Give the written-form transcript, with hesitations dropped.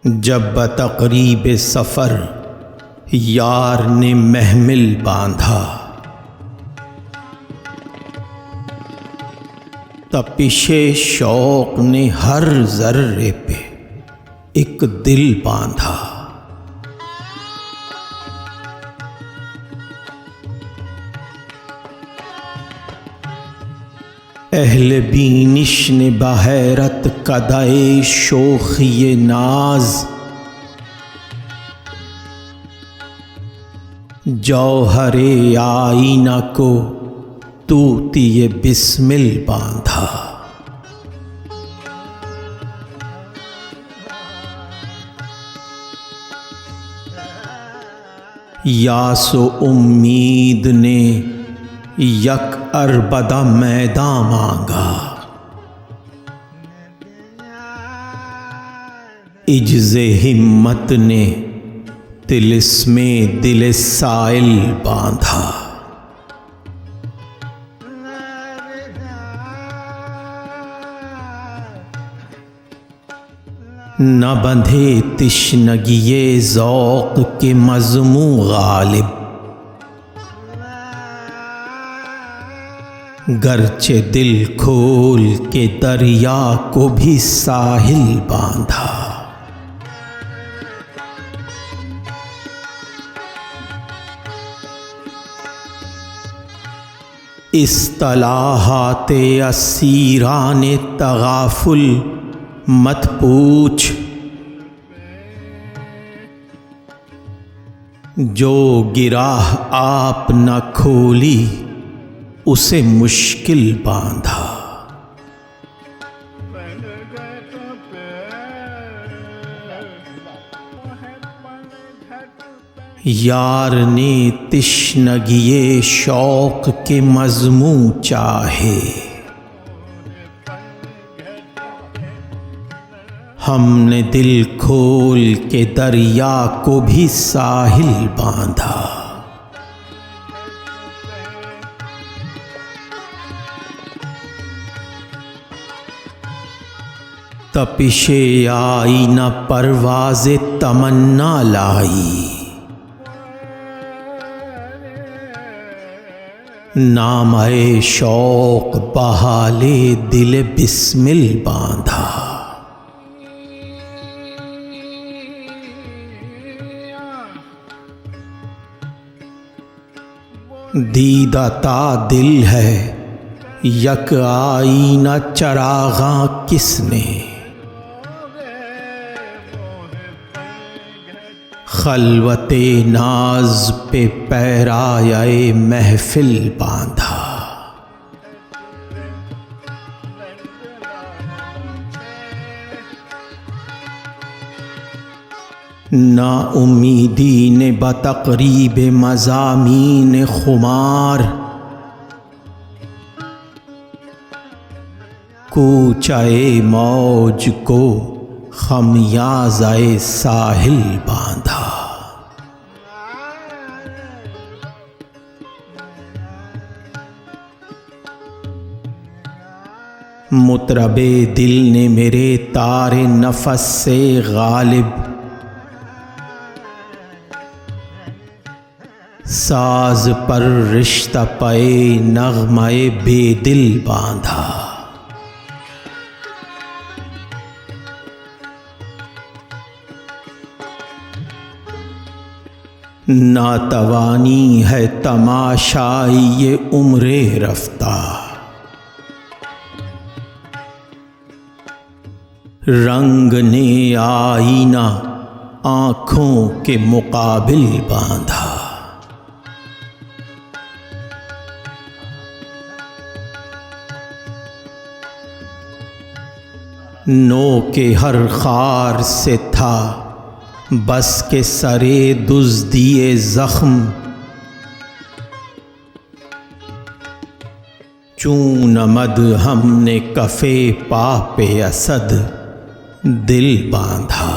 जब बतक़रीब सफ़र यार ने महमिल बांधा, तपिशे शौक़ ने हर ज़र्रे पे एक दिल बांधा। अहले बीनिश ने बहैरत कदाए शोखिए नाज, जौहरे आईना को तूतिए बिस्मिल बांधा। यासो उम्मीद ने यक अरबदा मैदान मांगा, इज्ज़े हिम्मत ने तिलिस्मे दिल साइल बांधा। न बंधे तिश्नगिये ज़ौक़ के मज़मू गालिब, गरचे दिल खोल के दरिया को भी साहिल बांधा। इस्तलाहाते असीराने तगाफुल मत पूछ, जो गिराह आप न खोली उसे मुश्किल बांधा। यार ने तिश्नगिये शौक़ के मज़मू चाहे, हमने दिल खोल के दरिया को भी साहिल बांधा। तपिशे आई न परवाज़े तमन्ना लाई, नामाए शौक़ बहाले दिल बिस्मिल बांधा। दीदाता दिल है यक आईना चरागा किसने, खलवते नाज पे पैराए महफिल बांधा। ना उम्मीदी ने बतक़रीब मज़ामीन खुमार, कूचाए मौज को खमियाज़ाए साहिल बांधा। मुतरबे दिल ने मेरे तारे नफस से गालिब, साज पर रिश्ता पाए नग़्माए बेदिल बांधा। नातवानी है तमाशाई ये उम्रे रफ्ता, रंग ने आईना आँखों के मुकाबिल बांधा। नो के हर खार से था बस के सरे दुज़दिए ज़ख्म, चूनमद हमने कफ़े पापे असद दिल बांधा।